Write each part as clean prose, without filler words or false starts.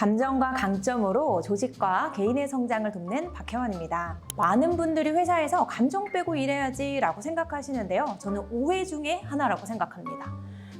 감정과 강점으로 조직과 개인의 성장을 돕는 박혜원입니다. 많은 분들이 회사에서 감정 빼고 일해야지 라고 생각하시는데요. 저는 오해 중에 하나라고 생각합니다.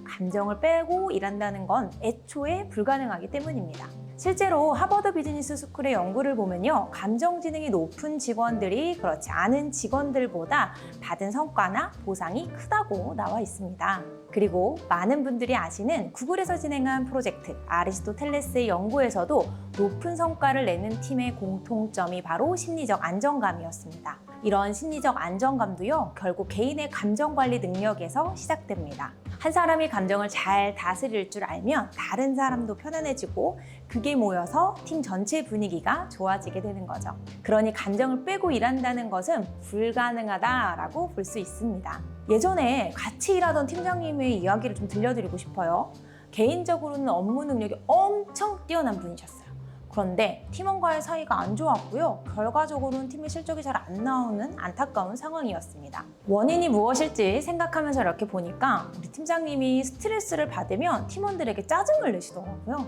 감정을 빼고 일한다는 건 애초에 불가능하기 때문입니다. 실제로 하버드 비즈니스 스쿨의 연구를 보면요. 감정지능이 높은 직원들이 그렇지 않은 직원들보다 받은 성과나 보상이 크다고 나와 있습니다. 그리고 많은 분들이 아시는 구글에서 진행한 프로젝트 아리스토텔레스의 연구에서도 높은 성과를 내는 팀의 공통점이 바로 심리적 안정감이었습니다. 이런 심리적 안정감도요, 결국 개인의 감정관리 능력에서 시작됩니다. 한 사람이 감정을 잘 다스릴 줄 알면 다른 사람도 편안해지고 그게 모여서 팀 전체 분위기가 좋아지게 되는 거죠. 그러니 감정을 빼고 일한다는 것은 불가능하다라고 볼 수 있습니다. 예전에 같이 일하던 팀장님의 이야기를 좀 들려드리고 싶어요. 개인적으로는 업무 능력이 엄청 뛰어난 분이셨어요. 그런데 팀원과의 사이가 안 좋았고요. 결과적으로는 팀의 실적이 잘 안 나오는 안타까운 상황이었습니다. 원인이 무엇일지 생각하면서 이렇게 보니까 우리 팀장님이 스트레스를 받으면 팀원들에게 짜증을 내시더라고요.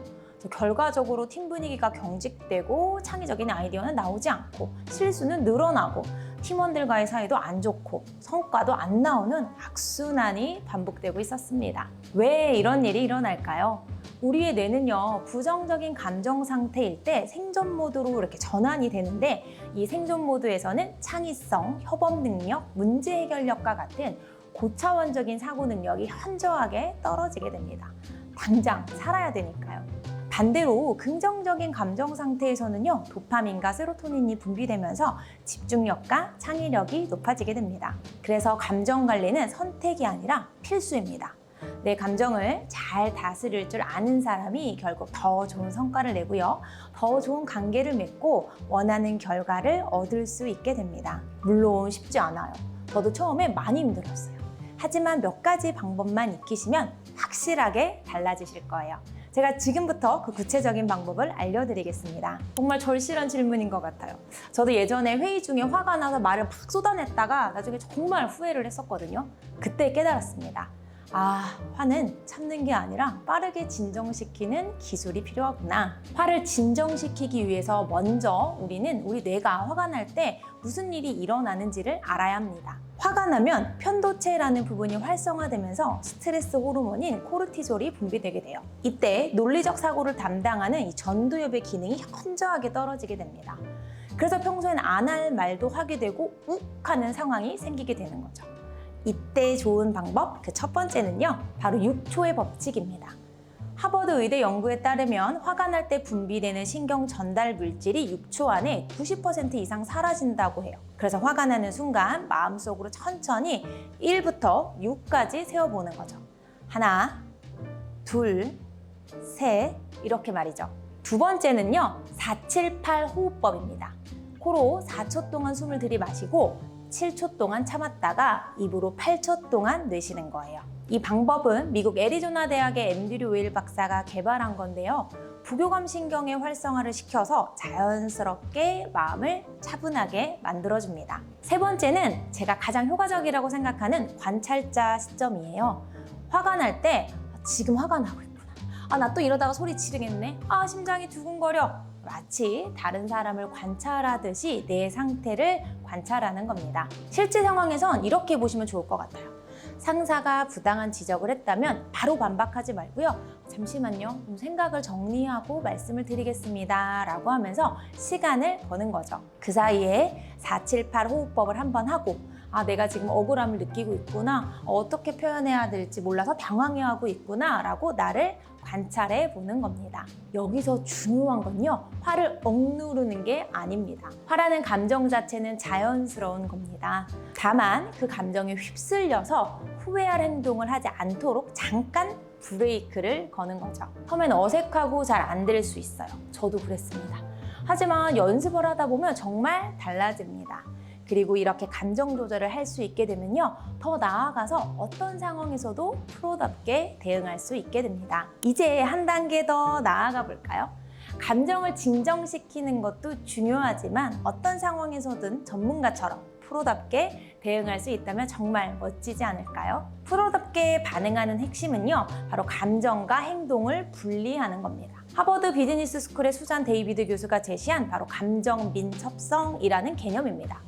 결과적으로 팀 분위기가 경직되고 창의적인 아이디어는 나오지 않고 실수는 늘어나고 팀원들과의 사이도 안 좋고 성과도 안 나오는 악순환이 반복되고 있었습니다. 왜 이런 일이 일어날까요? 우리의 뇌는요, 부정적인 감정 상태일 때 생존 모드로 이렇게 전환이 되는데 이 생존 모드에서는 창의성, 협업 능력, 문제 해결력과 같은 고차원적인 사고 능력이 현저하게 떨어지게 됩니다. 당장 살아야 되니까요. 반대로 긍정적인 감정 상태에서는요, 도파민과 세로토닌이 분비되면서 집중력과 창의력이 높아지게 됩니다. 그래서 감정 관리는 선택이 아니라 필수입니다. 내 감정을 잘 다스릴 줄 아는 사람이 결국 더 좋은 성과를 내고요. 더 좋은 관계를 맺고 원하는 결과를 얻을 수 있게 됩니다. 물론 쉽지 않아요. 저도 처음에 많이 힘들었어요. 하지만 몇 가지 방법만 익히시면 확실하게 달라지실 거예요. 제가 지금부터 그 구체적인 방법을 알려드리겠습니다. 정말 절실한 질문인 것 같아요. 저도 예전에 회의 중에 화가 나서 말을 막 쏟아냈다가 나중에 정말 후회를 했었거든요. 그때 깨달았습니다. 화는 참는 게 아니라 빠르게 진정시키는 기술이 필요하구나. 화를 진정시키기 위해서 먼저 우리는 우리 뇌가 화가 날 때 무슨 일이 일어나는지를 알아야 합니다. 화가 나면 편도체라는 부분이 활성화되면서 스트레스 호르몬인 코르티졸이 분비되게 돼요. 이때 논리적 사고를 담당하는 이 전두엽의 기능이 현저하게 떨어지게 됩니다. 그래서 평소엔 안 할 말도 하게 되고 욱 하는 상황이 생기게 되는 거죠. 이때 좋은 방법, 그 첫 번째는요, 바로 6초의 법칙입니다. 하버드 의대 연구에 따르면 화가 날 때 분비되는 신경 전달 물질이 6초 안에 90% 이상 사라진다고 해요. 그래서 화가 나는 순간 마음속으로 천천히 1부터 6까지 세어보는 거죠. 하나, 둘, 셋, 이렇게 말이죠. 두 번째는요, 478 호흡법입니다. 코로 4초 동안 숨을 들이마시고 7초 동안 참았다가 입으로 8초 동안 내쉬는 거예요. 이 방법은 미국 애리조나 대학의 앤드류 웨일 박사가 개발한 건데요. 부교감 신경의 활성화를 시켜서 자연스럽게 마음을 차분하게 만들어줍니다. 세 번째는 제가 가장 효과적이라고 생각하는 관찰자 시점이에요. 화가 날 때 지금 화가 나고 있구나. 나 또 이러다가 소리 지르겠네. 심장이 두근거려. 마치 다른 사람을 관찰하듯이 내 상태를 관찰하는 겁니다. 실제 상황에선 이렇게 보시면 좋을 것 같아요. 상사가 부당한 지적을 했다면 바로 반박하지 말고요. 잠시만요. 생각을 정리하고 말씀을 드리겠습니다. 라고 하면서 시간을 버는 거죠. 그 사이에 478 호흡법을 한번 하고 내가 지금 억울함을 느끼고 있구나. 어떻게 표현해야 될지 몰라서 당황해하고 있구나. 라고 나를 관찰해 보는 겁니다. 여기서 중요한 건요, 화를 억누르는 게 아닙니다. 화라는 감정 자체는 자연스러운 겁니다. 다만 그 감정에 휩쓸려서 후회할 행동을 하지 않도록 잠깐 브레이크를 거는 거죠. 처음엔 어색하고 잘 안 될 수 있어요. 저도 그랬습니다. 하지만 연습을 하다 보면 정말 달라집니다. 그리고 이렇게 감정 조절을 할 수 있게 되면요, 더 나아가서 어떤 상황에서도 프로답게 대응할 수 있게 됩니다. 이제 한 단계 더 나아가 볼까요? 감정을 진정시키는 것도 중요하지만 어떤 상황에서든 전문가처럼 프로답게 대응할 수 있다면 정말 멋지지 않을까요? 프로답게 반응하는 핵심은요, 바로 감정과 행동을 분리하는 겁니다. 하버드 비즈니스 스쿨의 수잔 데이비드 교수가 제시한 바로 감정 민첩성이라는 개념입니다.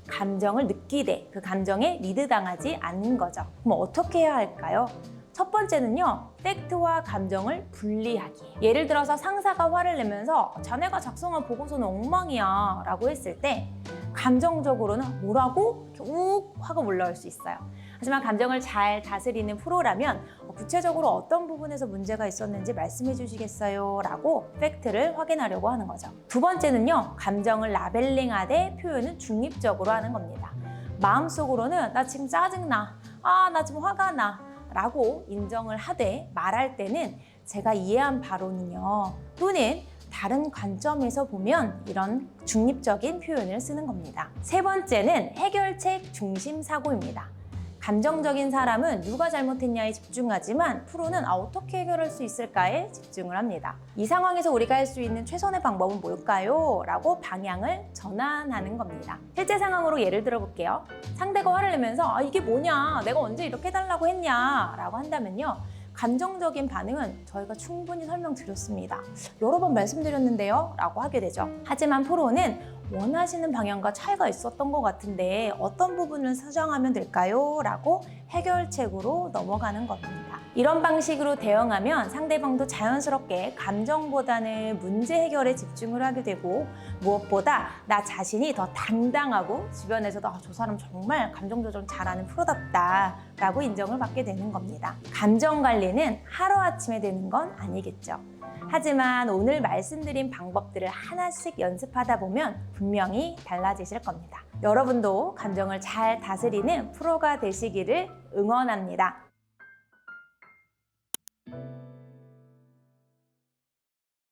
감정을 느끼되 그 감정에 리드당하지 않는 거죠. 그럼 어떻게 해야 할까요? 첫 번째는요, 팩트와 감정을 분리하기. 예를 들어서 상사가 화를 내면서 자네가 작성한 보고서는 엉망이야 라고 했을 때 감정적으로는 뭐라고? 이렇게 욱 화가 올라올 수 있어요. 하지만 감정을 잘 다스리는 프로라면 구체적으로 어떤 부분에서 문제가 있었는지 말씀해 주시겠어요? 라고 팩트를 확인하려고 하는 거죠. 두 번째는요, 감정을 라벨링하되 표현은 중립적으로 하는 겁니다. 마음속으로는 나 지금 짜증나, 나 지금 화가 나 라고 인정을 하되 말할 때는 제가 이해한 바로는요, 또는 다른 관점에서 보면 이런 중립적인 표현을 쓰는 겁니다. 세 번째는 해결책 중심 사고입니다. 감정적인 사람은 누가 잘못했냐에 집중하지만 프로는 어떻게 해결할 수 있을까에 집중을 합니다. 이 상황에서 우리가 할 수 있는 최선의 방법은 뭘까요? 라고 방향을 전환하는 겁니다. 실제 상황으로 예를 들어 볼게요. 상대가 화를 내면서 이게 뭐냐? 내가 언제 이렇게 해달라고 했냐? 라고 한다면요. 감정적인 반응은 저희가 충분히 설명드렸습니다. 여러 번 말씀드렸는데요? 라고 하게 되죠. 하지만 프로는 원하시는 방향과 차이가 있었던 것 같은데 어떤 부분을 수정하면 될까요? 라고 해결책으로 넘어가는 겁니다. 이런 방식으로 대응하면 상대방도 자연스럽게 감정보다는 문제 해결에 집중을 하게 되고 무엇보다 나 자신이 더 당당하고 주변에서도 저 사람 정말 감정 조절 잘하는 프로답다 라고 인정을 받게 되는 겁니다. 감정 관리는 하루아침에 되는 건 아니겠죠. 하지만 오늘 말씀드린 방법들을 하나씩 연습하다 보면 분명히 달라지실 겁니다. 여러분도 감정을 잘 다스리는 프로가 되시기를 응원합니다.